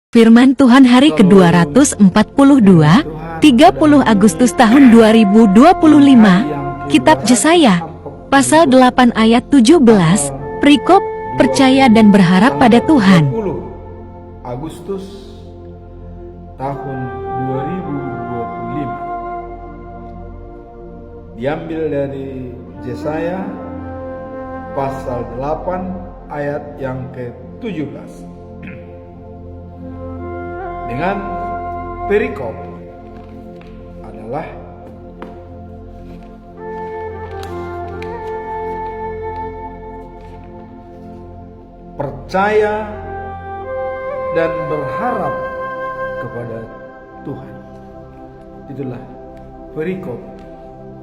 Firman Tuhan hari ke-242, 30 Agustus tahun 2025, Kitab Yesaya, pasal 8 ayat 17, perikop, percaya dan berharap pada Tuhan. 30 Agustus tahun 2025. Diambil dari Yesaya pasal 8 ayat yang ke-17. Dengan perikop adalah percaya dan berharap kepada Tuhan. Itulah perikop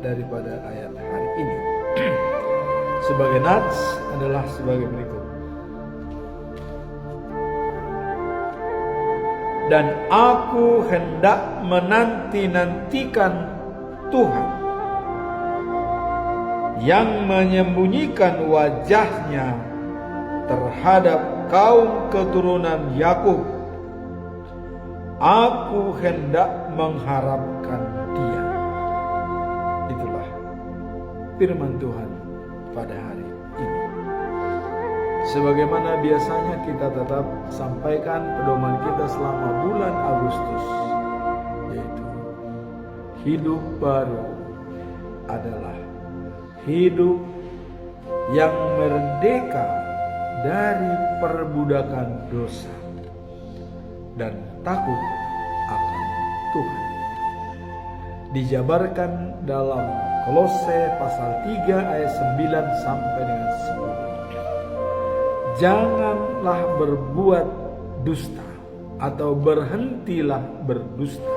daripada ayat hari ini. Sebagai nats adalah sebagai berikut. Dan aku hendak menanti-nantikan Tuhan yang menyembunyikan wajahnya terhadap kaum keturunan Yakub. Aku hendak mengharapkan Dia. Itulah firman Tuhan pada hari ini. Sebagaimana biasanya kita tetap sampaikan pedoman kita selama bulan Agustus, yaitu hidup baru adalah hidup yang merdeka dari perbudakan dosa dan takut akan Tuhan. Dijabarkan dalam Kolose pasal 3 ayat 9 sampai dengan 10. Janganlah berbuat dusta atau berhentilah berdusta.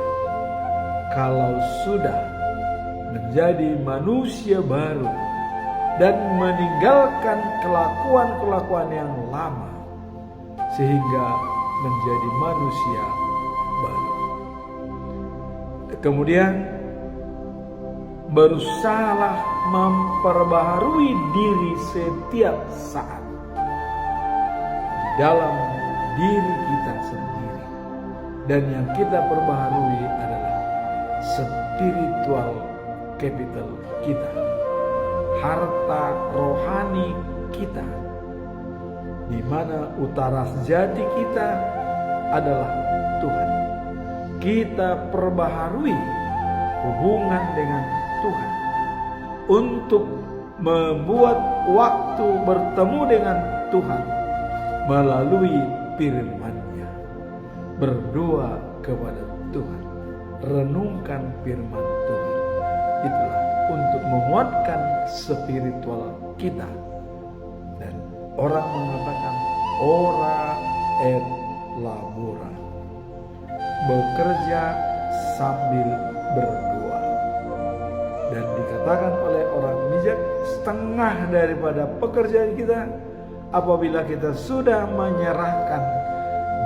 Kalau sudah menjadi manusia baru dan meninggalkan kelakuan-kelakuan yang lama sehingga menjadi manusia baru. Kemudian berusahalah memperbaharui diri setiap saat dalam diri kita sendiri, dan yang kita perbaharui adalah spiritual capital kita, harta rohani kita, di mana utara sejati kita adalah Tuhan. Kita perbaharui hubungan dengan Tuhan untuk membuat waktu bertemu dengan Tuhan melalui firman-Nya. Berdoa kepada Tuhan, renungkan firman Tuhan. Itulah untuk menguatkan spiritual kita. Dan orang mengatakan ora et labora, bekerja sambil berdoa. Dan dikatakan oleh orang bijak, setengah daripada pekerjaan kita apabila kita sudah menyerahkan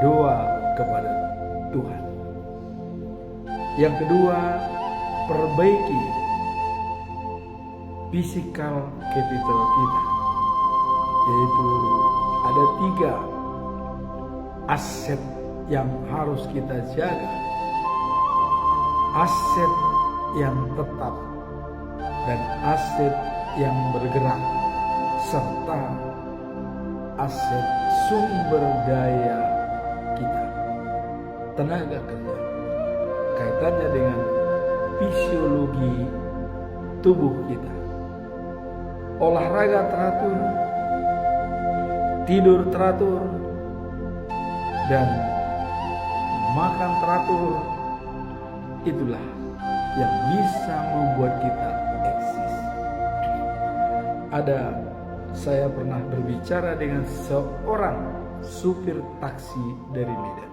doa kepada Tuhan. Yang kedua, perbaiki physical capital kita, yaitu ada 3 aset yang harus kita jaga. Aset yang tetap dan aset yang bergerak, serta aset sumber daya kita, tenaga kerja, kaitannya dengan fisiologi tubuh kita. Olahraga teratur, tidur teratur, dan makan teratur, itulah yang bisa membuat kita eksis. Saya pernah berbicara dengan seorang supir taksi dari Medan.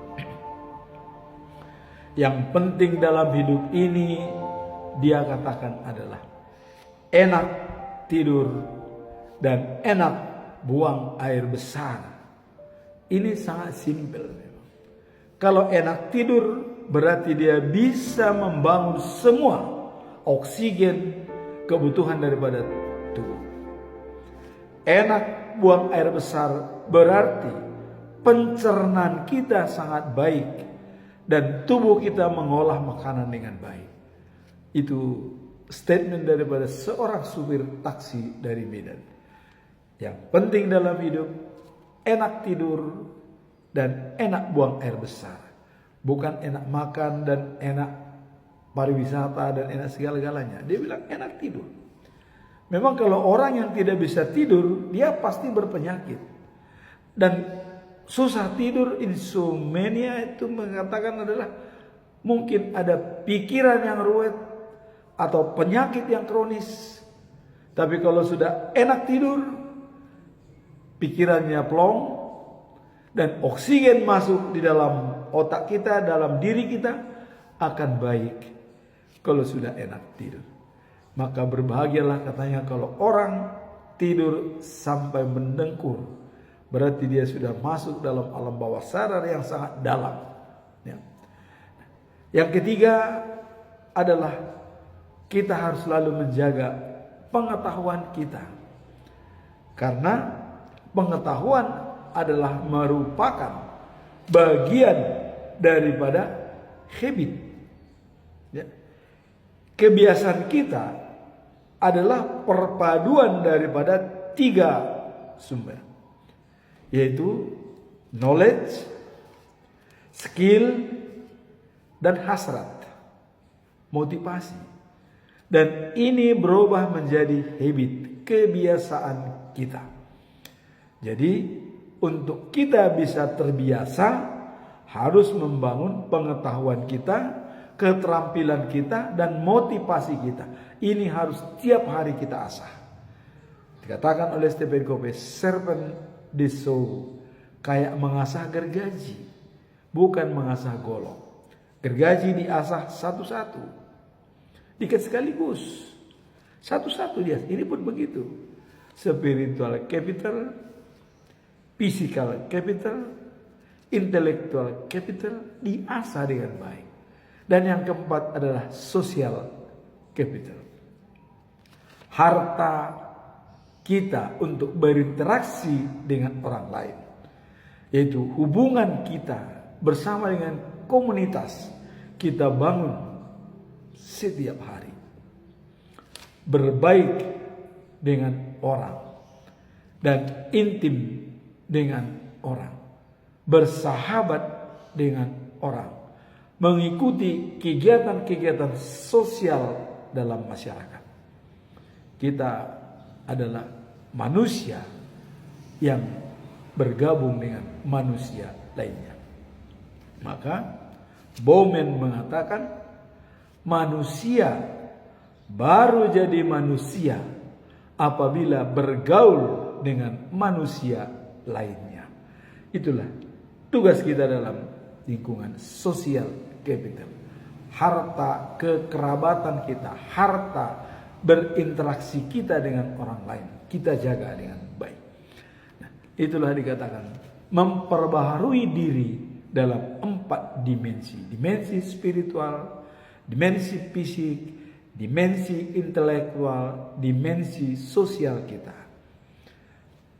Yang penting dalam hidup ini, dia katakan adalah enak tidur dan enak buang air besar. Ini sangat simpel. Kalau enak tidur, berarti dia bisa membangun semua oksigen kebutuhan daripada tubuh. Enak buang air besar berarti pencernaan kita sangat baik dan tubuh kita mengolah makanan dengan baik. Itu statement daripada seorang supir taksi dari Medan. Yang penting dalam hidup enak tidur dan enak buang air besar. Bukan enak makan dan enak pariwisata dan enak segala-galanya. Dia bilang enak tidur. Memang kalau orang yang tidak bisa tidur, dia pasti berpenyakit. Dan susah tidur, insomnia itu mengatakan adalah mungkin ada pikiran yang ruwet atau penyakit yang kronis. Tapi kalau sudah enak tidur, pikirannya plong dan oksigen masuk di dalam otak kita, dalam diri kita akan baik kalau sudah enak tidur. Maka berbahagialah katanya kalau orang tidur sampai mendengkur, berarti dia sudah masuk dalam alam bawah sadar yang sangat dalam. Ya. Yang ketiga adalah kita harus selalu menjaga pengetahuan kita. Karena pengetahuan adalah merupakan bagian daripada habit. Ya. Kebiasaan kita adalah perpaduan daripada 3 sumber, yaitu knowledge, skill, dan hasrat, motivasi. Dan ini berubah menjadi habit, kebiasaan kita. Jadi untuk kita bisa terbiasa harus membangun pengetahuan kita, keterampilan kita, dan motivasi kita. Ini harus tiap hari kita asah. Dikatakan oleh Stephen Covey, serpent the soul, kayak mengasah gergaji, bukan mengasah golok. Gergaji diasah satu-satu, diket sekaligus, satu-satu dia. Ini pun begitu. Spiritual capital, physical capital, intellectual capital diasah dengan baik. Dan yang keempat adalah social capital. Harta kita untuk berinteraksi dengan orang lain, yaitu hubungan kita bersama dengan komunitas, kita bangun setiap hari. Berbaik dengan orang dan intim dengan orang, bersahabat dengan orang, mengikuti kegiatan-kegiatan sosial dalam masyarakat. Kita adalah manusia yang bergabung dengan manusia lainnya. Maka Bowman mengatakan manusia baru jadi manusia apabila bergaul dengan manusia lainnya. Itulah tugas kita dalam lingkungan sosial capital. Harta kekerabatan kita, harta berinteraksi kita dengan orang lain, kita jaga dengan baik. Nah, itulah dikatakan memperbaharui diri dalam 4 dimensi. Dimensi spiritual, dimensi fisik, dimensi intelektual, dimensi sosial kita.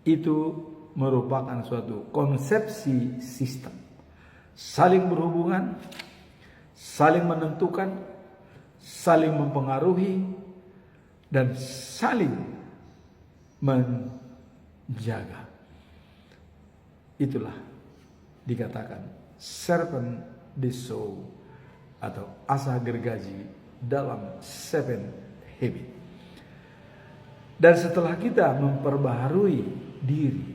Itu merupakan suatu konsepsi sistem. Saling berhubungan, saling menentukan, saling mempengaruhi, dan saling menjaga. Itulah dikatakan serpent the soul atau asah gergaji dalam 7 habit. Dan setelah kita memperbaharui diri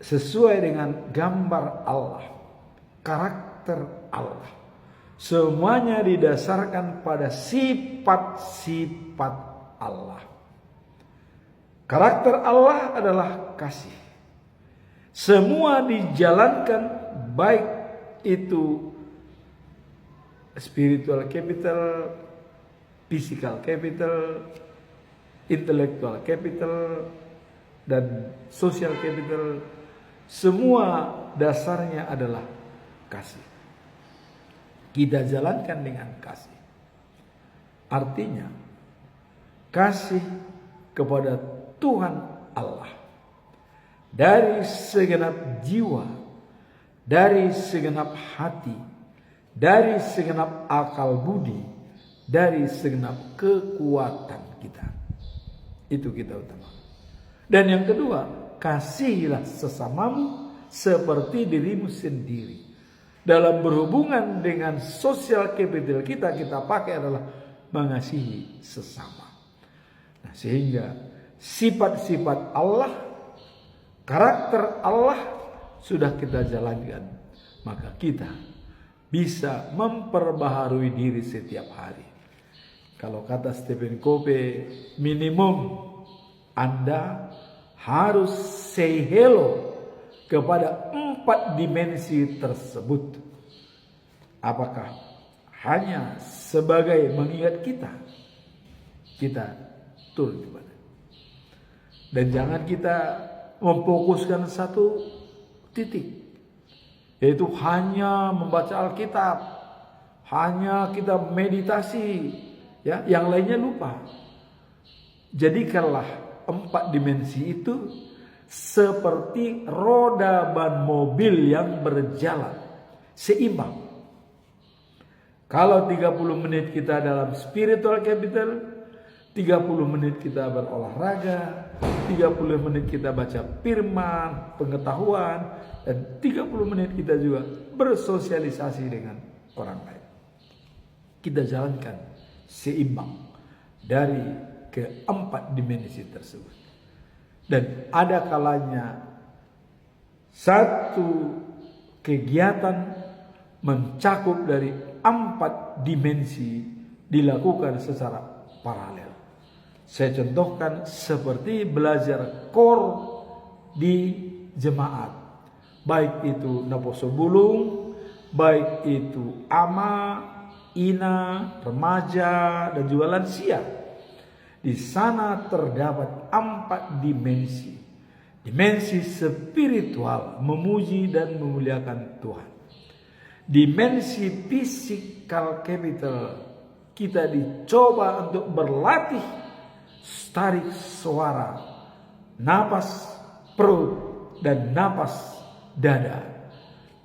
sesuai dengan gambar Allah, karakter Allah, semuanya didasarkan pada sifat-sifat Allah. Karakter Allah adalah kasih. Semua dijalankan, baik itu spiritual capital, physical capital, intellectual capital, dan social capital. Semua dasarnya adalah kasih. Kita jalankan dengan kasih. Artinya kasih kepada Tuhan Allah, dari segenap jiwa, dari segenap hati, dari segenap akal budi, dari segenap kekuatan kita. Itu kita utama. Dan yang kedua, kasihilah sesamamu seperti dirimu sendiri. Dalam berhubungan dengan sosial capital kita pakai adalah mengasihi sesama. Nah, sehingga sifat-sifat Allah, karakter Allah sudah kita jalankan, maka kita bisa memperbaharui diri setiap hari. Kalau kata Stephen Covey, minimum Anda harus say hello kepada 4 dimensi tersebut. Apakah hanya sebagai mengingat kita turun kepada. Dan jangan kita memfokuskan satu titik, yaitu hanya membaca Alkitab, hanya kita meditasi, ya, yang lainnya lupa. Jadikanlah 4 dimensi itu seperti roda ban mobil yang berjalan seimbang. Kalau 30 menit kita dalam spiritual capital, 30 menit kita berolahraga, 30 menit kita baca firman, pengetahuan, dan 30 menit kita juga bersosialisasi dengan orang lain. Kita jalankan seimbang dari ke-4 dimensi tersebut. Dan ada kalanya satu kegiatan mencakup dari 4 dimensi dilakukan secara paralel. Saya contohkan seperti belajar core di jemaat. Baik itu Naposo Bulung, baik itu ama, ina, remaja, dan juga lansia. Di sana terdapat 4 dimensi. Dimensi spiritual, memuji dan memuliakan Tuhan. Dimensi physical capital, kita dicoba untuk berlatih tarik suara, napas perut dan napas dada,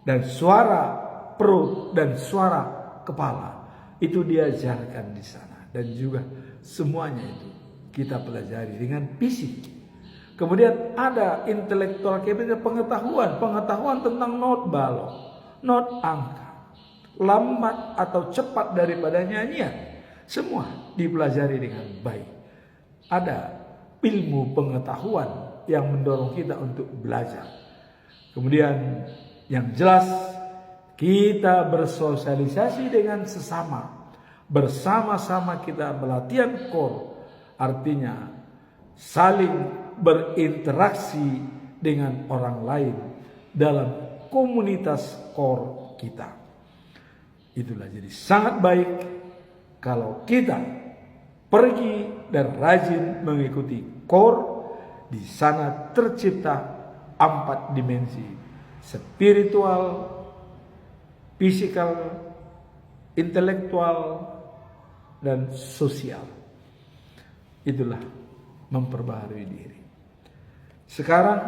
dan suara perut dan suara kepala. Itu diajarkan di sana, dan juga semuanya itu kita pelajari dengan fisik. Kemudian ada intelektual capital, pengetahuan tentang not balok, not angka, lambat atau cepat daripada nyanyian, semua dipelajari dengan baik. Ada ilmu pengetahuan yang mendorong kita untuk belajar. Kemudian yang jelas kita bersosialisasi dengan sesama. Bersama-sama kita berlatihan core, artinya saling berinteraksi dengan orang lain dalam komunitas core kita. Itulah jadi sangat baik kalau kita pergi dan rajin mengikuti core. Di sana tercipta 4 dimensi: spiritual, physical, intelektual, dan sosial. Itulah memperbaharui diri. Sekarang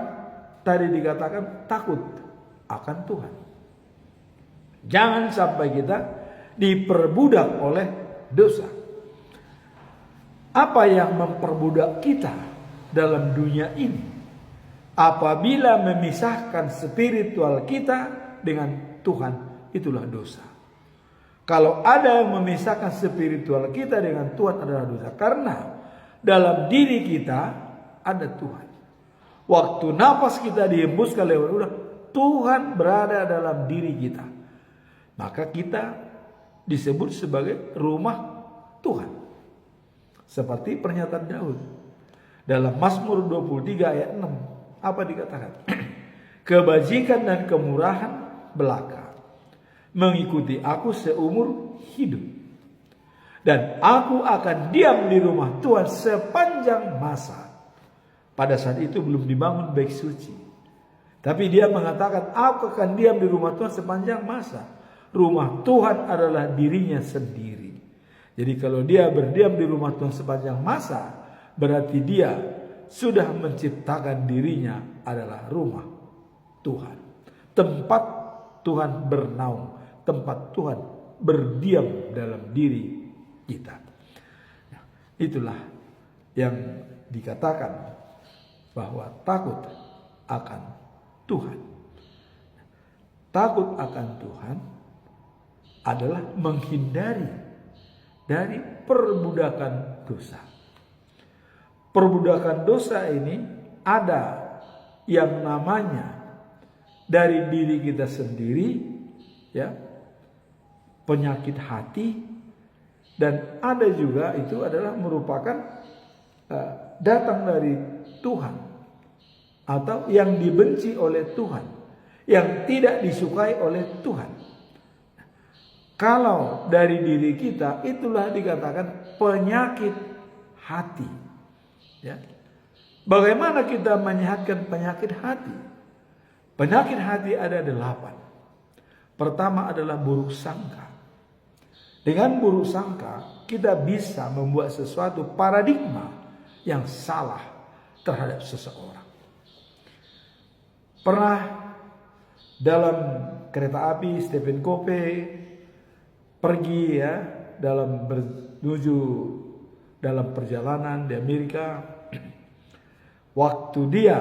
tadi dikatakan takut akan Tuhan. Jangan sampai kita diperbudak oleh dosa. Apa yang memperbudak kita dalam dunia ini? Apabila memisahkan spiritual kita dengan Tuhan, itulah dosa. Kalau ada yang memisahkan spiritual kita dengan Tuhan adalah dosa. Karena dalam diri kita ada Tuhan. Waktu nafas kita dihembuskan lewat udara, Tuhan berada dalam diri kita. Maka kita disebut sebagai rumah Tuhan. Seperti pernyataan Daud. Dalam Mazmur 23 ayat 6. Apa dikatakan? Kebajikan dan kemurahan belaka mengikuti aku seumur hidup, dan aku akan diam di rumah Tuhan sepanjang masa. Pada saat itu belum dibangun bait suci, tapi dia mengatakan aku akan diam di rumah Tuhan sepanjang masa. Rumah Tuhan adalah dirinya sendiri. Jadi kalau dia berdiam di rumah Tuhan sepanjang masa, berarti dia sudah menciptakan dirinya adalah rumah Tuhan. Tempat Tuhan bernaung, tempat Tuhan berdiam dalam diri kita. Nah, itulah yang dikatakan bahwa takut akan Tuhan. Takut akan Tuhan adalah menghindari dari perbudakan dosa. Perbudakan dosa ini ada yang namanya dari diri kita sendiri, ya, penyakit hati, dan ada juga itu adalah merupakan datang dari Tuhan atau yang dibenci oleh Tuhan, yang tidak disukai oleh Tuhan. Kalau dari diri kita, itulah dikatakan penyakit hati. Ya. Bagaimana kita menyehatkan penyakit hati? Penyakit hati ada 8. Pertama adalah buruk sangka. Dengan buruk sangka, kita bisa membuat sesuatu paradigma yang salah terhadap seseorang. Pernah dalam kereta api Stephen Covey pergi, ya, menuju dalam perjalanan di Amerika. Waktu dia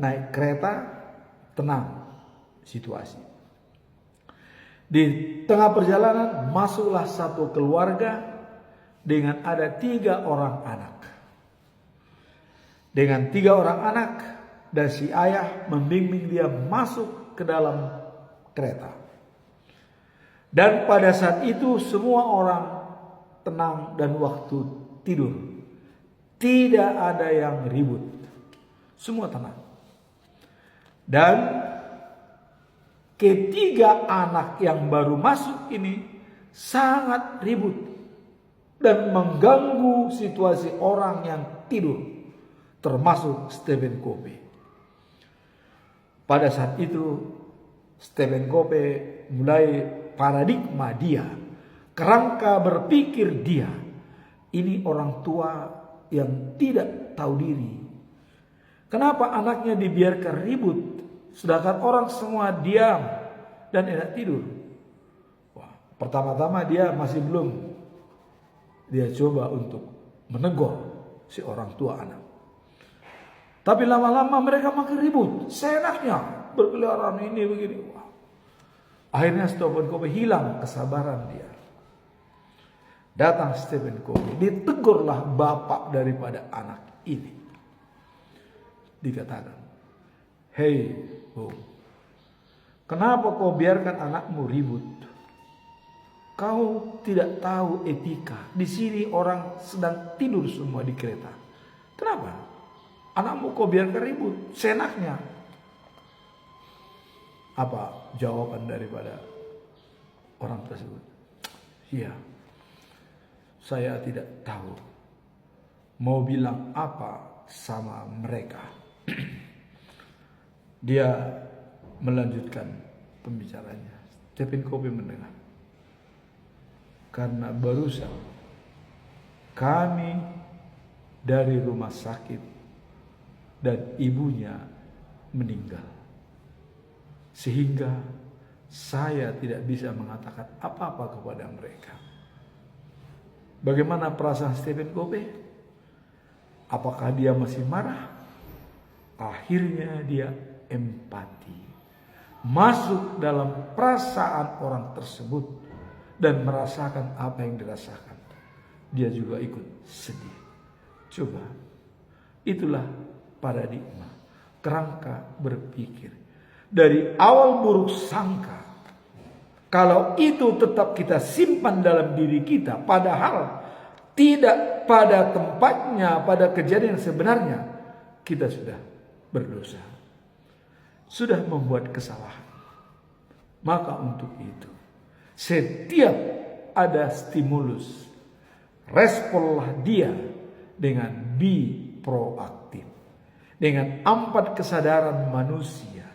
naik kereta, tenang situasi. Di tengah perjalanan masuklah satu keluarga dengan ada 3 orang anak. Dengan 3 orang anak, dan si ayah membimbing dia masuk ke dalam kereta. Dan pada saat itu semua orang tenang dan waktu tidur. Tidak ada yang ribut. Semua tenang. Dan ketiga anak yang baru masuk ini sangat ribut dan mengganggu situasi orang yang tidur, termasuk Stephen Covey. Pada saat itu Stephen Covey mulai paradigma dia, kerangka berpikir dia, ini orang tua yang tidak tahu diri. Kenapa anaknya dibiarkan ribut, sedangkan orang semua diam dan enak tidur? Wah, pertama-tama dia masih belum. Dia coba untuk menegur si orang tua anak. Tapi lama-lama mereka makin ribut, seenaknya berkeliaran ini begini. Wah. Akhirnya Stephen Covey hilang kesabaran dia. Datang Stephen Covey, ditegurlah bapak daripada anak ini. Dikatakan, "Hei, kenapa kau biarkan anakmu ribut? Kau tidak tahu etika. Di sini orang sedang tidur semua di kereta. Kenapa? Anakmu kau biarkan ribut, seenaknya." Apa jawaban daripada orang tersebut? "Iya, saya tidak tahu mau bilang apa sama mereka." Dia melanjutkan pembicaranya. Stephen Covey mendengar. Karena barusan kami dari rumah sakit dan ibunya meninggal, sehingga saya tidak bisa mengatakan apa-apa kepada mereka. Bagaimana perasaan Stephen Covey? Apakah dia masih marah? Akhirnya dia empati, masuk dalam perasaan orang tersebut dan merasakan apa yang dirasakan. Dia juga ikut sedih. Coba, itulah paradigma, kerangka berpikir. Dari awal buruk sangka, kalau itu tetap kita simpan dalam diri kita, padahal tidak pada tempatnya, pada kejadian yang sebenarnya, kita sudah berdosa, sudah membuat kesalahan. Maka untuk itu, setiap ada stimulus, responlah dia dengan proaktif, dengan 4 kesadaran manusia.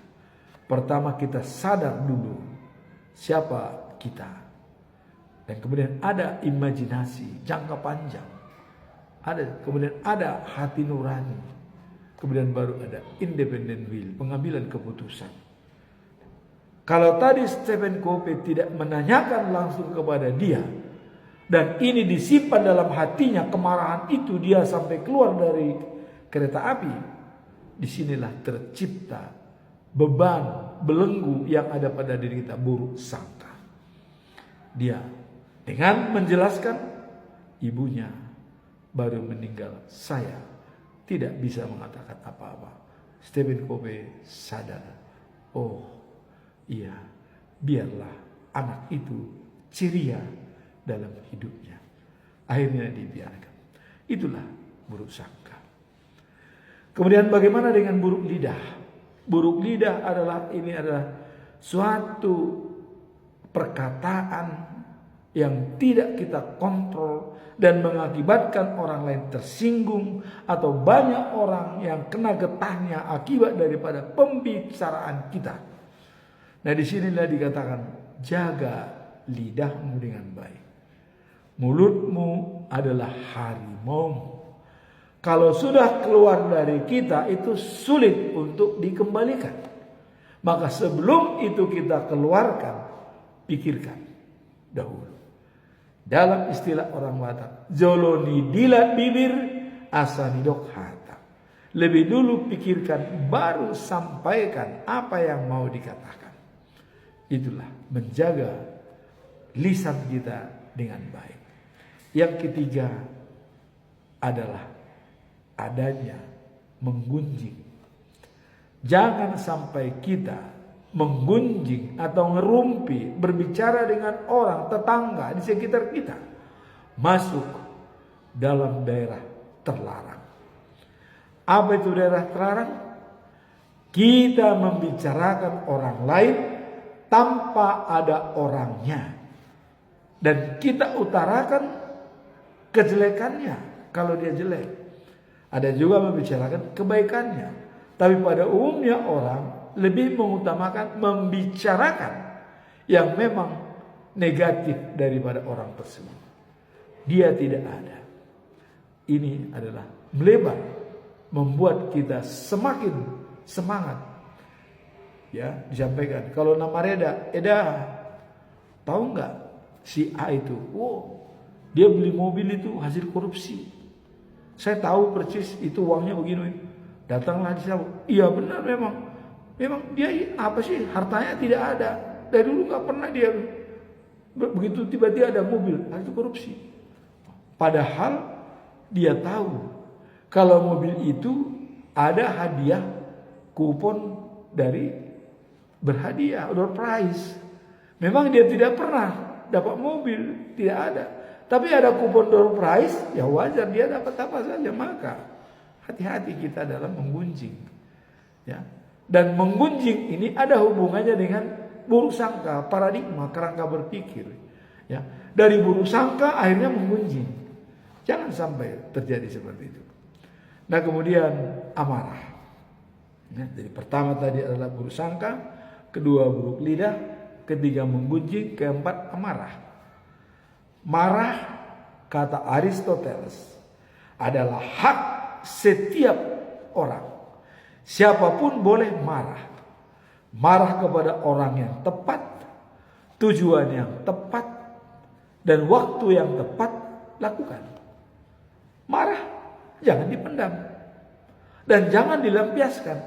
Pertama, kita sadar dulu siapa kita, dan kemudian ada imajinasi jangka panjang, kemudian ada hati nurani, Kemudian baru ada independent will, pengambilan keputusan. Kalau tadi Stephen Covey tidak menanyakan langsung kepada dia, dan ini disimpan dalam hatinya, kemarahan itu dia sampai keluar dari kereta api, disinilah tercipta beban, belenggu yang ada pada diri kita, buruk sangka. Dia dengan menjelaskan, ibunya baru meninggal, saya tidak bisa mengatakan apa-apa. Stephen Covey sadar, oh iya, biarlah anak itu ceria dalam hidupnya. Akhirnya dibiarkan. Itulah buruk sangka. Kemudian bagaimana dengan buruk lidah? Buruk lidah adalah suatu perkataan yang tidak kita kontrol dan mengakibatkan orang lain tersinggung atau banyak orang yang kena getahnya akibat daripada pembicaraan kita. Nah, disinilah dikatakan jaga lidahmu dengan baik. Mulutmu adalah harimau. Kalau sudah keluar dari kita itu sulit untuk dikembalikan. Maka sebelum itu kita keluarkan, pikirkan dahulu. Dalam istilah orang Batak, joloni dilat bibir, asani dok hata. Lebih dulu pikirkan, baru sampaikan apa yang mau dikatakan. Itulah menjaga lisan kita dengan baik. Yang ketiga adalah adanya menggunjing. Jangan sampai kita menggunjing atau ngerumpi, berbicara dengan orang tetangga di sekitar kita, masuk dalam daerah terlarang. Apa itu daerah terlarang? Kita membicarakan orang lain tanpa ada orangnya, dan kita utarakan kejelekannya kalau dia jelek. Ada juga membicarakan kebaikannya, tapi pada umumnya orang lebih mengutamakan membicarakan yang memang negatif daripada orang tersebut. Dia tidak ada. Ini adalah melebar, membuat kita semakin semangat. Ya, disampaikan. Kalau nama Eda, tahu nggak si A itu? Oh, dia beli mobil itu hasil korupsi. Saya tahu persis itu uangnya begini. Datanglah di sana. Iya benar memang. Memang dia apa sih, hartanya tidak ada. Dari dulu nggak pernah dia, begitu tiba-tiba ada mobil, itu korupsi. Padahal dia tahu kalau mobil itu ada hadiah, kupon dari berhadiah, door prize. Memang dia tidak pernah dapat mobil, tidak ada. Tapi ada kupon door prize, ya wajar dia dapat apa saja. Maka hati-hati kita dalam menggunjing. Ya. Dan menggunjing ini ada hubungannya dengan buruk sangka, paradigma, kerangka berpikir. Ya, dari buruk sangka akhirnya menggunjing. Jangan sampai terjadi seperti itu. Nah, kemudian amarah. Ya, jadi pertama tadi adalah buruk sangka, kedua buruk lidah, ketiga menggunjing, keempat amarah. Marah, kata Aristoteles, adalah hak setiap orang. Siapapun boleh marah. Marah kepada orang yang tepat, tujuan yang tepat, dan waktu yang tepat lakukan. Marah jangan dipendam dan jangan dilampiaskan,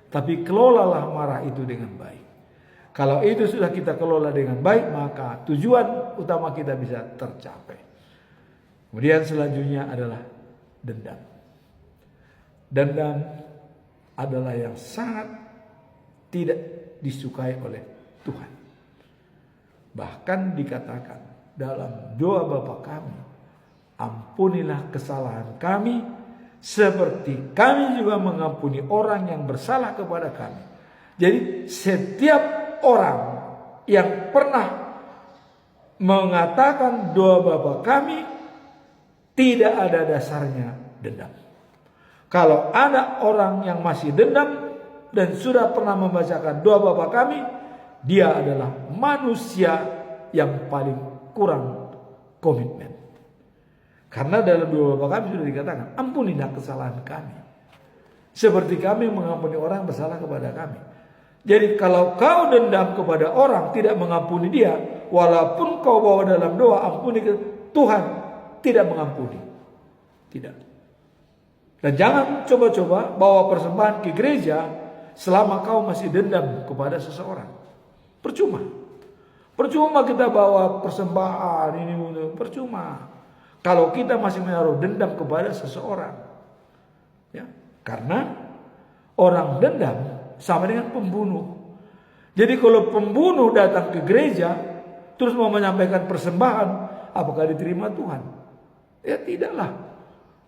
tapi kelolalah marah itu dengan baik. Kalau itu sudah kita kelola dengan baik, maka tujuan utama kita bisa tercapai. Kemudian selanjutnya adalah dendam. Dendam adalah yang sangat tidak disukai oleh Tuhan. Bahkan dikatakan dalam doa Bapa kami, ampunilah kesalahan kami seperti kami juga mengampuni orang yang bersalah kepada kami. Jadi setiap orang yang pernah mengatakan doa Bapa kami tidak ada dasarnya dendam. Kalau ada orang yang masih dendam dan sudah pernah membacakan doa Bapa kami, dia adalah manusia yang paling kurang komitmen. Karena dalam doa Bapa kami sudah dikatakan, ampunilah kesalahan kami. seperti kami mengampuni orang yang bersalah kepada kami. Jadi kalau kau dendam kepada orang, tidak mengampuni dia, walaupun kau bawa dalam doa ampuni ke Tuhan, tidak mengampuni. Tidak. Dan jangan coba-coba bawa persembahan ke gereja selama kau masih dendam kepada seseorang. Percuma. Percuma kita bawa persembahan ini, percuma. Kalau kita masih menaruh dendam kepada seseorang. Ya, karena orang dendam sama dengan pembunuh. Jadi kalau pembunuh datang ke gereja terus mau menyampaikan persembahan, apakah diterima Tuhan? Ya tidaklah.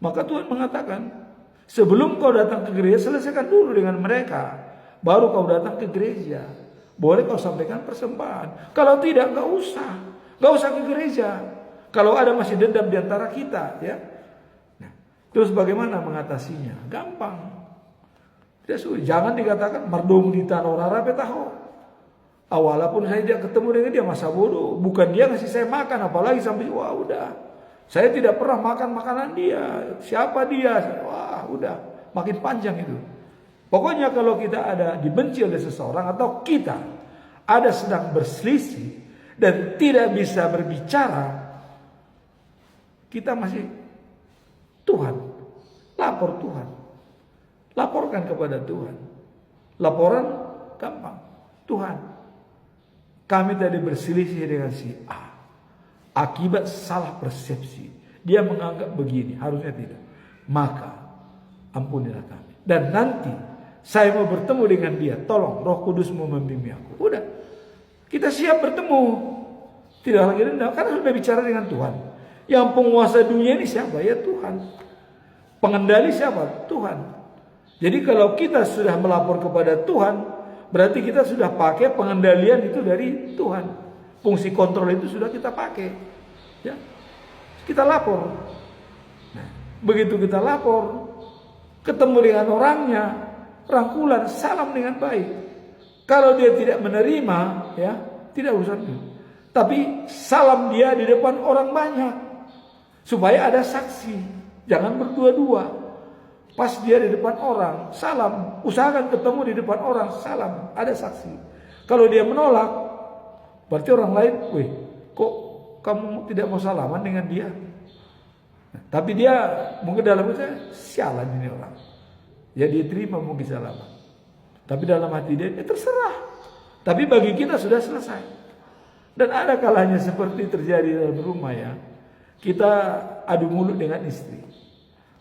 Maka Tuhan mengatakan, sebelum kau datang ke gereja, selesaikan dulu dengan mereka, baru kau datang ke gereja. Boleh kau sampaikan persembahan. Kalau tidak, gak usah ke gereja. Kalau ada masih dendam di antara kita, ya. Nah, terus bagaimana mengatasinya? Gampang. Tidak sulit. Jangan dikatakan mardom di tanah orang tahu. Walaupun saya tidak ketemu dengan dia, masa bodoh. Bukan dia ngasih saya makan, apalagi sampai wah udah. Saya tidak pernah makan makanan dia. Siapa dia? Wah udah, makin panjang itu. Pokoknya kalau kita ada dibenci oleh seseorang atau kita ada sedang berselisih dan tidak bisa berbicara, kita masih Tuhan, lapor Tuhan. Laporkan kepada Tuhan. Laporan gampang. Tuhan, kami tadi berselisih dengan si A. Akibat salah persepsi. Dia menganggap begini, harusnya tidak. Maka ampunilah kami. Dan nanti saya mau bertemu dengan dia. Tolong Roh Kudus mau membimbing aku. Udah. Kita siap bertemu. Tidak lagi dendam. Karena sudah bicara dengan Tuhan. Yang penguasa dunia ini siapa? Ya Tuhan. Pengendali siapa? Tuhan. Jadi kalau kita sudah melapor kepada Tuhan, berarti kita sudah pakai pengendalian itu dari Tuhan. Fungsi kontrol itu sudah kita pakai. Ya. Kita lapor. Nah, begitu kita lapor, ketemu dengan orangnya, rangkulan, salam dengan baik. Kalau dia tidak menerima, ya, tidak urusan. Tapi salam dia di depan orang banyak. Supaya ada saksi. Jangan berdua-dua. Pas dia di depan orang, salam. Usahakan ketemu di depan orang, salam. Ada saksi. Kalau dia menolak, berarti orang lain, weh, kok kamu tidak mau salaman dengan dia? Nah, tapi dia mungkin dalam hati, sialan ini orang. Ya dia terima mungkin salaman. Tapi dalam hati dia, terserah. Tapi bagi kita sudah selesai. Dan ada kalanya seperti terjadi dalam rumah ya. Kita adu mulut dengan istri.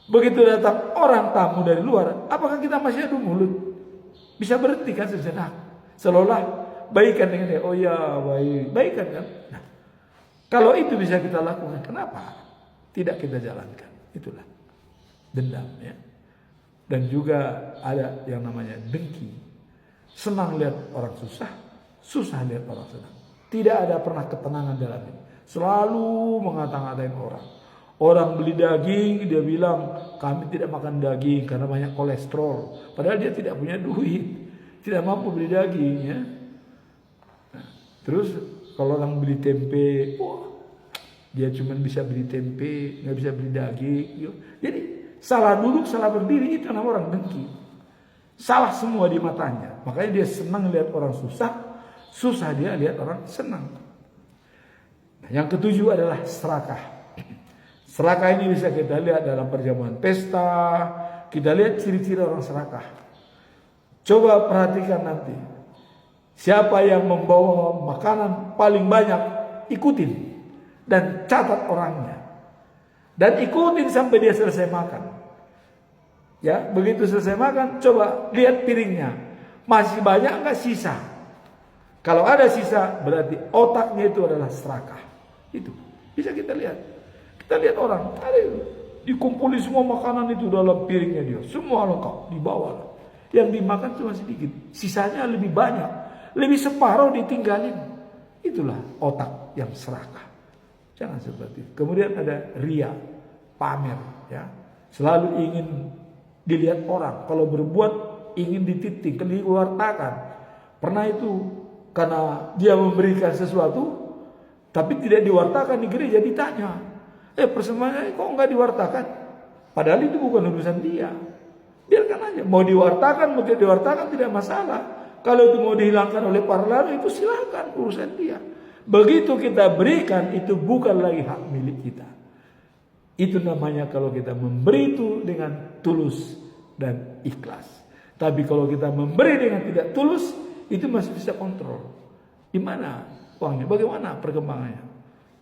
Begitu datang orang tamu dari luar, apakah kita masih adu mulut? Bisa berhenti kan sejenak. Seolah baikan dengan dia. Oh ya baik, baikan kan. Nah, kalau itu bisa kita lakukan, kenapa tidak kita jalankan? Itulah dendam ya. Dan juga ada yang namanya dengki. Senang lihat orang susah, susah lihat orang senang. Tidak ada pernah ketenangan dalam ini. Selalu mengata-ngatain orang. Orang beli daging, dia bilang kami tidak makan daging karena banyak kolesterol. Padahal dia tidak punya duit, tidak mampu beli daging ya. Nah, terus kalau orang beli tempe, wah, dia cuma bisa beli tempe, nggak bisa beli daging. Jadi salah duduk, salah berdiri itu namanya orang dengki. Salah semua di matanya. Makanya dia senang lihat orang susah, susah dia lihat orang senang. Nah, yang ketujuh adalah serakah. Serakah ini bisa kita lihat dalam perjamuan pesta. Kita lihat ciri-ciri orang serakah. Coba perhatikan nanti. Siapa yang membawa makanan paling banyak, ikutin. Dan catat orangnya. Dan ikutin sampai dia selesai makan. Ya, begitu selesai makan, coba lihat piringnya. Masih banyak nggak sisa? Kalau ada sisa, berarti otaknya itu adalah serakah. Itu bisa kita lihat. Kita lihat orang, ada dikumpuli semua makanan itu dalam piringnya dia. Semua lengkap, dibawa. Yang dimakan cuma sedikit. Sisanya lebih banyak. Lebih separuh ditinggalin. Itulah otak yang serakah. Jangan seperti itu. Kemudian ada ria, pamer. Ya. Selalu ingin dilihat orang. Kalau berbuat ingin dititik, diwartakan. Pernah itu karena dia memberikan sesuatu, tapi tidak diwartakan di gereja, ditanya. Persembahannya kok enggak diwartakan? Padahal itu bukan urusan dia. Biarkan aja. Mau diwartakan, mau tidak diwartakan tidak masalah. Kalau itu mau dihilangkan oleh para lalu, itu silakan, urusan dia. Begitu kita berikan, itu bukan lagi hak milik kita. Itu namanya kalau kita memberi itu dengan tulus dan ikhlas. Tapi kalau kita memberi dengan tidak tulus, itu masih bisa kontrol. Di mana uangnya? Bagaimana perkembangannya?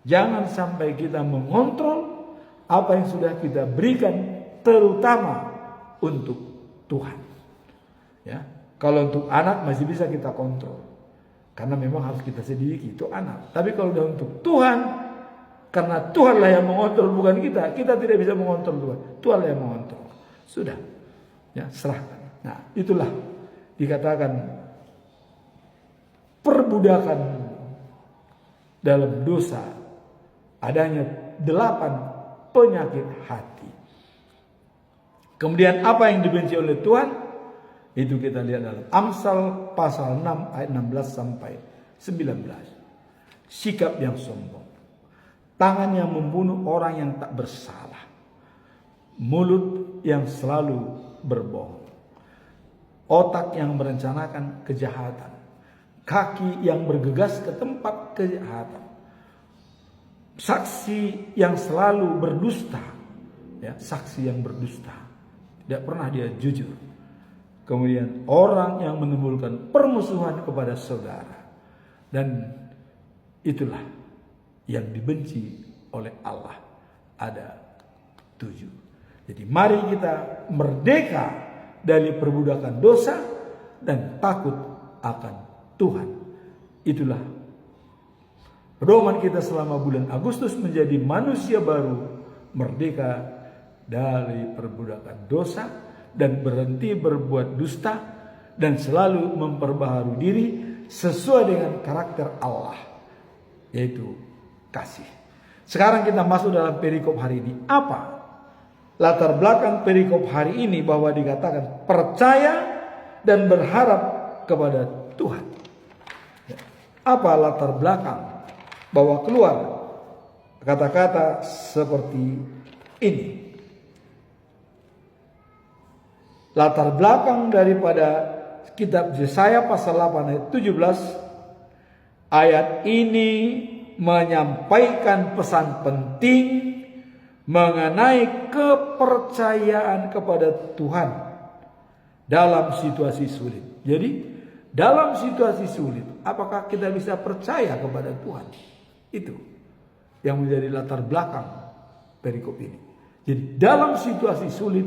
Jangan sampai kita mengontrol apa yang sudah kita berikan, terutama untuk Tuhan. Ya, kalau untuk anak masih bisa kita kontrol, karena memang harus kita sedikit itu anak. Tapi kalau udah untuk Tuhan, karena Tuhanlah yang mengontrol bukan kita, kita tidak bisa mengontrol Tuhan. Tuhanlah yang mengontrol. Sudah, ya serahkan. Nah, itulah dikatakan perbudakan dalam dosa, adanya 8 penyakit hati. Kemudian apa yang dibenci oleh Tuhan? Itu kita lihat dalam Amsal pasal 6 ayat 16 sampai 19. Sikap yang sombong, tangan yang membunuh orang yang tak bersalah, mulut yang selalu berbohong, otak yang merencanakan kejahatan, kaki yang bergegas ke tempat kejahatan, saksi yang selalu berdusta, ya, saksi yang berdusta, tidak pernah dia jujur. Kemudian orang yang menimbulkan permusuhan kepada saudara, dan itulah yang dibenci oleh Allah. Ada 7. Jadi mari kita merdeka dari perbudakan dosa dan takut akan Tuhan. Itulah pedoman kita selama bulan Agustus, menjadi manusia baru, merdeka dari perbudakan dosa dan berhenti berbuat dusta, dan selalu memperbaharui diri sesuai dengan karakter Allah, yaitu kasih. Sekarang kita masuk dalam perikop hari ini. Apa latar belakang perikop hari ini? Bahwa dikatakan percaya dan berharap kepada Tuhan. Apa latar belakang bahwa keluar kata-kata seperti ini? Latar belakang daripada kitab Yesaya pasal 8 ayat 17. Ayat ini menyampaikan pesan penting mengenai kepercayaan kepada Tuhan dalam situasi sulit. Jadi dalam situasi sulit, apakah kita bisa percaya kepada Tuhan? Itu yang menjadi latar belakang perikop ini. Jadi dalam situasi sulit,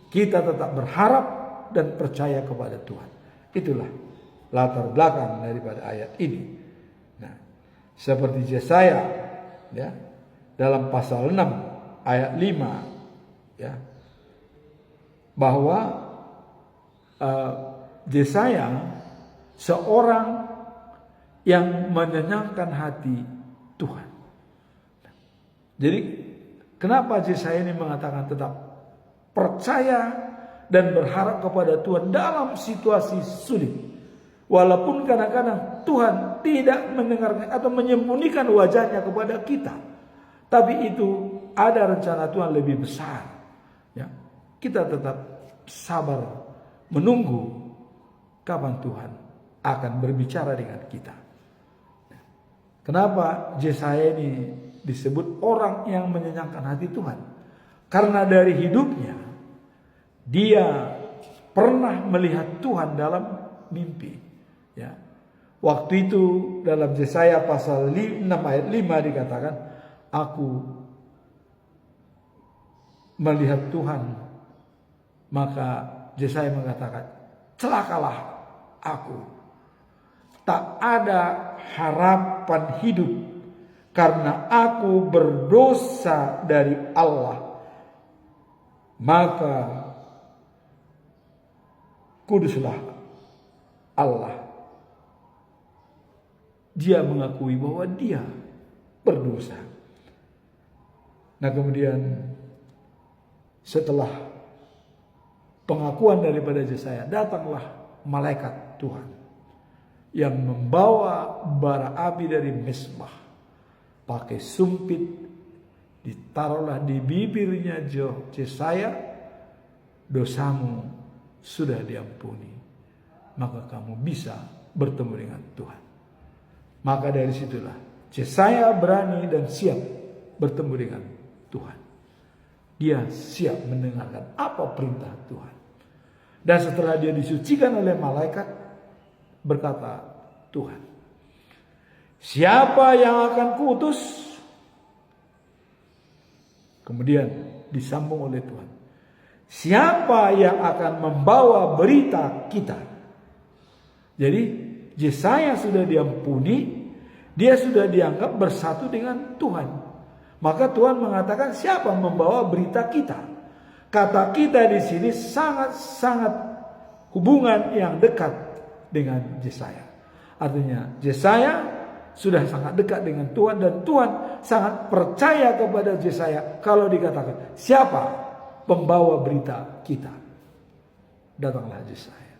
kita tetap berharap dan percaya kepada Tuhan. Itulah latar belakang daripada ayat ini. Nah, seperti Yesaya, ya, dalam pasal 6 ayat 5, ya, bahwa Yesaya seorang yang menyenangkan hati Tuhan. Jadi kenapa Yesaya ini mengatakan tetap percaya dan berharap kepada Tuhan dalam situasi sulit? Walaupun kadang-kadang Tuhan tidak mendengarkan atau menyembunyikan wajahnya kepada kita, tapi itu ada rencana Tuhan lebih besar. Ya, kita tetap sabar menunggu kapan Tuhan akan berbicara dengan kita. Kenapa Yesaya ini disebut orang yang menyenangkan hati Tuhan? Karena dari hidupnya dia pernah melihat Tuhan dalam mimpi. Ya. Waktu itu dalam Yesaya pasal 6 ayat 5 dikatakan, aku melihat Tuhan. Maka Yesaya mengatakan, celakalah aku. Tak ada harapan hidup karena aku berdosa dari Allah. Maka kuduslah Allah. Dia mengakui bahwa dia berdosa. Nah, kemudian setelah pengakuan daripada Yesaya, datanglah malaikat Tuhan yang membawa bara api dari mezbah, pakai sumpit, ditaruhlah di bibirnya Yesaya, dosamu sudah diampuni, maka kamu bisa bertemu dengan Tuhan. Maka dari situlah Yesaya berani dan siap bertemu dengan Tuhan. Dia siap mendengarkan apa perintah Tuhan. Dan setelah dia disucikan oleh malaikat, berkata Tuhan, siapa yang akan kuutus? Kemudian disambung oleh Tuhan, siapa yang akan membawa berita kita? Jadi Yesaya sudah diampuni, dia sudah dianggap bersatu dengan Tuhan. Maka Tuhan mengatakan siapa membawa berita kita? Kata kita di sini sangat-sangat hubungan yang dekat dengan Yesaya. Artinya Yesaya sudah sangat dekat dengan Tuhan dan Tuhan sangat percaya kepada Yesaya kalau dikatakan siapa pembawa berita kita? Datanglah Yesaya.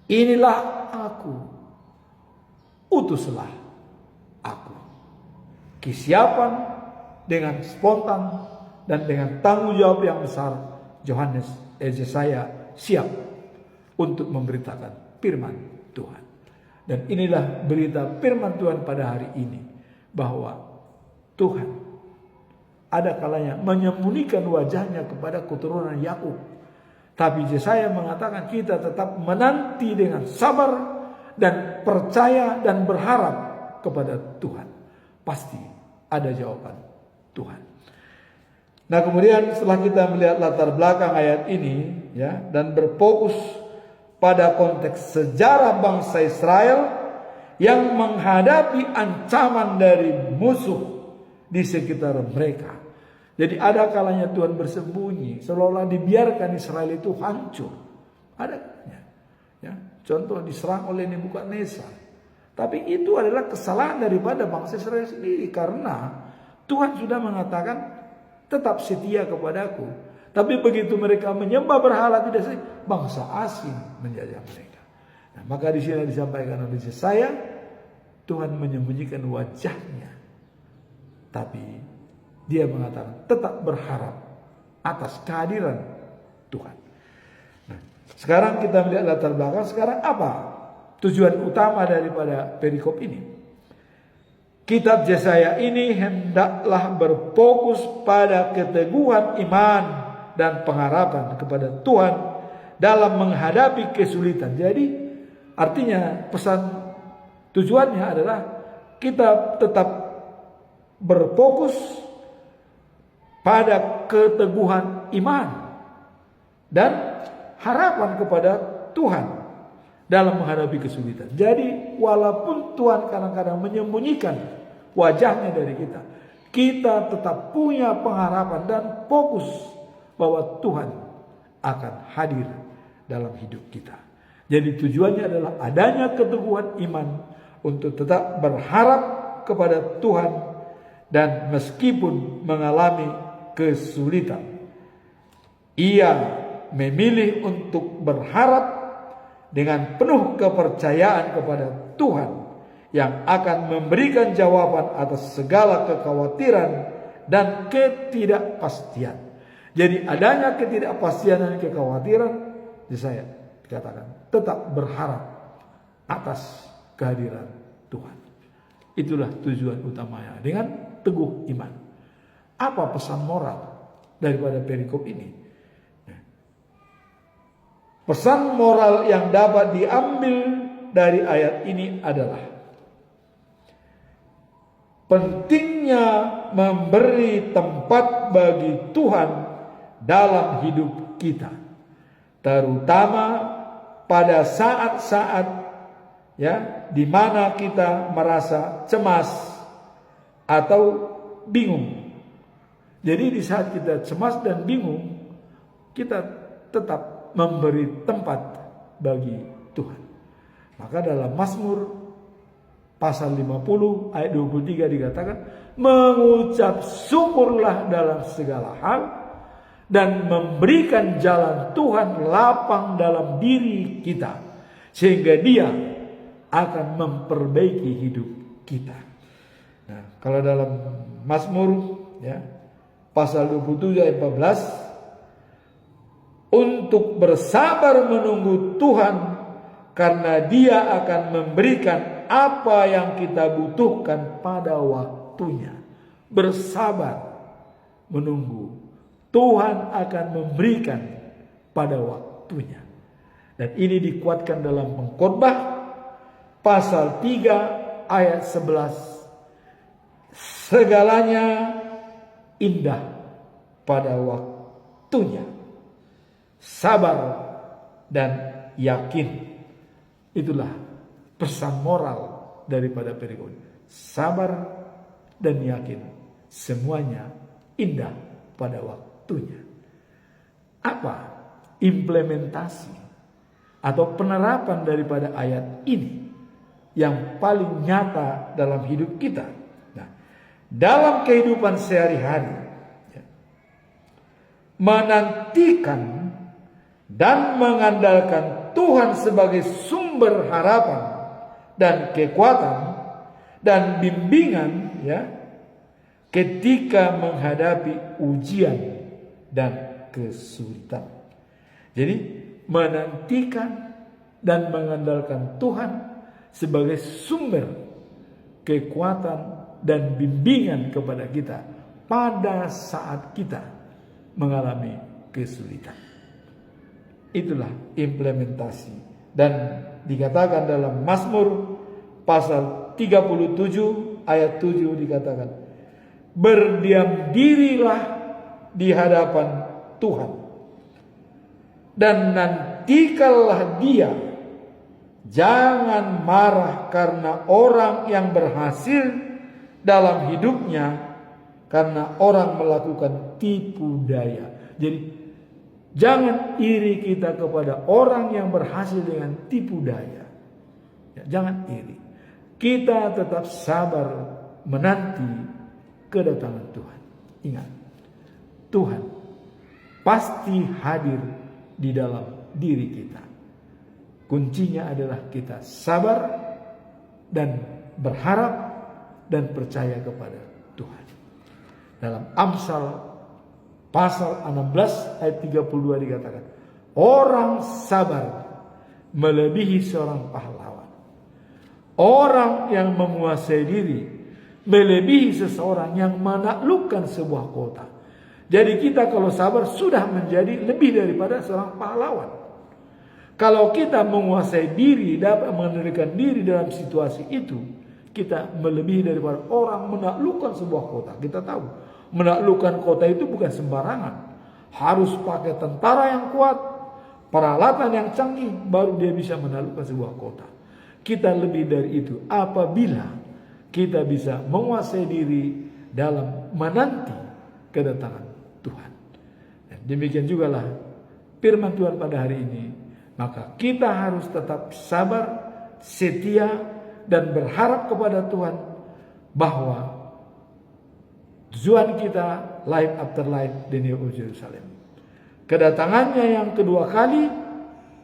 Inilah aku, utuslah aku. Kesiapan dengan spontan dan dengan tanggung jawab yang besar, Yesaya siap untuk memberitakan firman Tuhan. Dan inilah berita firman Tuhan pada hari ini, bahwa Tuhan ada kalanya menyembunyikan wajahnya kepada keturunan Yakub. Tapi Yesaya mengatakan kita tetap menanti dengan sabar dan percaya dan berharap kepada Tuhan. Pasti ada jawaban Tuhan. Nah, kemudian setelah kita melihat latar belakang ayat ini ya, dan berfokus pada konteks sejarah bangsa Israel yang menghadapi ancaman dari musuh di sekitar mereka. Jadi ada kalanya Tuhan bersembunyi, seolah-olah dibiarkan Israel itu hancur. Ada kalanya. Ya, contoh diserang oleh Nebukadnezar. Tapi itu adalah kesalahan daripada bangsa Israel sendiri, karena Tuhan sudah mengatakan tetap setia kepadaku. Tapi begitu mereka menyembah berhala tidak setia, bangsa asing menjajah mereka. Nah, maka di sini disampaikan oleh Yesaya, Tuhan menyembunyikan wajahnya. Tapi dia mengatakan tetap berharap atas kehadiran Tuhan. Nah, sekarang kita melihat latar belakang. Sekarang apa tujuan utama daripada perikop ini? Kitab Yesaya ini hendaklah berfokus pada keteguhan iman dan pengharapan kepada Tuhan dalam menghadapi kesulitan. Jadi artinya pesan tujuannya adalah kita tetap berfokus pada keteguhan iman dan harapan kepada Tuhan dalam menghadapi kesulitan. Jadi walaupun Tuhan kadang-kadang menyembunyikan wajahnya dari kita, kita tetap punya pengharapan dan fokus bahwa Tuhan akan hadir dalam hidup kita. Jadi tujuannya adalah adanya keteguhan iman untuk tetap berharap kepada Tuhan dan meskipun mengalami kesulitan, ia memilih untuk berharap dengan penuh kepercayaan kepada Tuhan yang akan memberikan jawaban atas segala kekhawatiran dan ketidakpastian. Jadi adanya ketidakpastian dan kekhawatiran, saya katakan tetap berharap atas kehadiran Tuhan. Itulah tujuan utamanya dengan teguh iman. Apa pesan moral daripada perikop ini? Pesan moral yang dapat diambil dari ayat ini adalah pentingnya memberi tempat bagi Tuhan dalam hidup kita, terutama pada saat-saat ya di mana kita merasa cemas atau bingung. Jadi di saat kita cemas dan bingung, kita tetap memberi tempat bagi Tuhan. Maka dalam Mazmur pasal 50 ayat 23 dikatakan, mengucap syukurlah dalam segala hal dan memberikan jalan Tuhan lapang dalam diri kita, sehingga Dia akan memperbaiki hidup kita. Nah, kalau dalam Mazmur ya pasal 27 ayat 14, untuk bersabar menunggu Tuhan, karena Dia akan memberikan apa yang kita butuhkan pada waktunya. Bersabar menunggu, Tuhan akan memberikan pada waktunya. Dan ini dikuatkan dalam Pengkhotbah pasal 3 ayat 11. Segalanya indah pada waktunya. Sabar dan yakin. Itulah pesan moral daripada perikop. Sabar dan yakin. Semuanya indah pada waktunya. Apa implementasi atau penerapan daripada ayat ini yang paling nyata dalam hidup kita? Nah, dalam kehidupan sehari-hari, menantikan dan mengandalkan Tuhan sebagai sumber harapan dan kekuatan dan bimbingan, ketika menghadapi ujian dan kesulitan. Jadi menantikan dan mengandalkan Tuhan sebagai sumber kekuatan dan bimbingan kepada kita pada saat kita mengalami kesulitan. Itulah implementasi. Dan dikatakan dalam Mazmur pasal 37 ayat 7 dikatakan, berdiam dirilah di hadapan Tuhan dan nantikanlah Dia. Jangan marah karena orang yang berhasil dalam hidupnya, karena orang melakukan tipu daya. Jadi jangan iri kita kepada orang yang berhasil dengan tipu daya. Jangan iri. Kita tetap sabar menanti kedatangan Tuhan. Ingat, Tuhan pasti hadir di dalam diri kita. Kuncinya adalah kita sabar dan berharap dan percaya kepada Tuhan. Dalam Amsal pasal 16 ayat 32 dikatakan, orang sabar melebihi seorang pahlawan. Orang yang menguasai diri melebihi seseorang yang menaklukkan sebuah kota. Jadi kita kalau sabar sudah menjadi lebih daripada seorang pahlawan. Kalau kita menguasai diri, dapat mengendalikan diri dalam situasi itu, kita melebihi daripada orang menaklukkan sebuah kota. Kita tahu, menaklukkan kota itu bukan sembarangan. Harus pakai tentara yang kuat, peralatan yang canggih, baru dia bisa menaklukkan sebuah kota. Kita lebih dari itu apabila kita bisa menguasai diri dalam menanti kedatangan Tuhan. Dan demikian jugalah firman Tuhan pada hari ini. Maka kita harus tetap sabar, setia, dan berharap kepada Tuhan bahwa tujuan kita life after life di New Jerusalem. Kedatangannya yang kedua kali,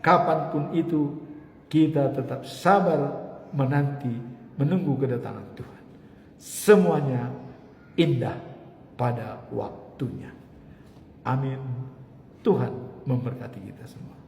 kapanpun itu, kita tetap sabar menanti, menunggu kedatangan Tuhan. Semuanya indah pada waktunya. Amin. Tuhan memberkati kita semua.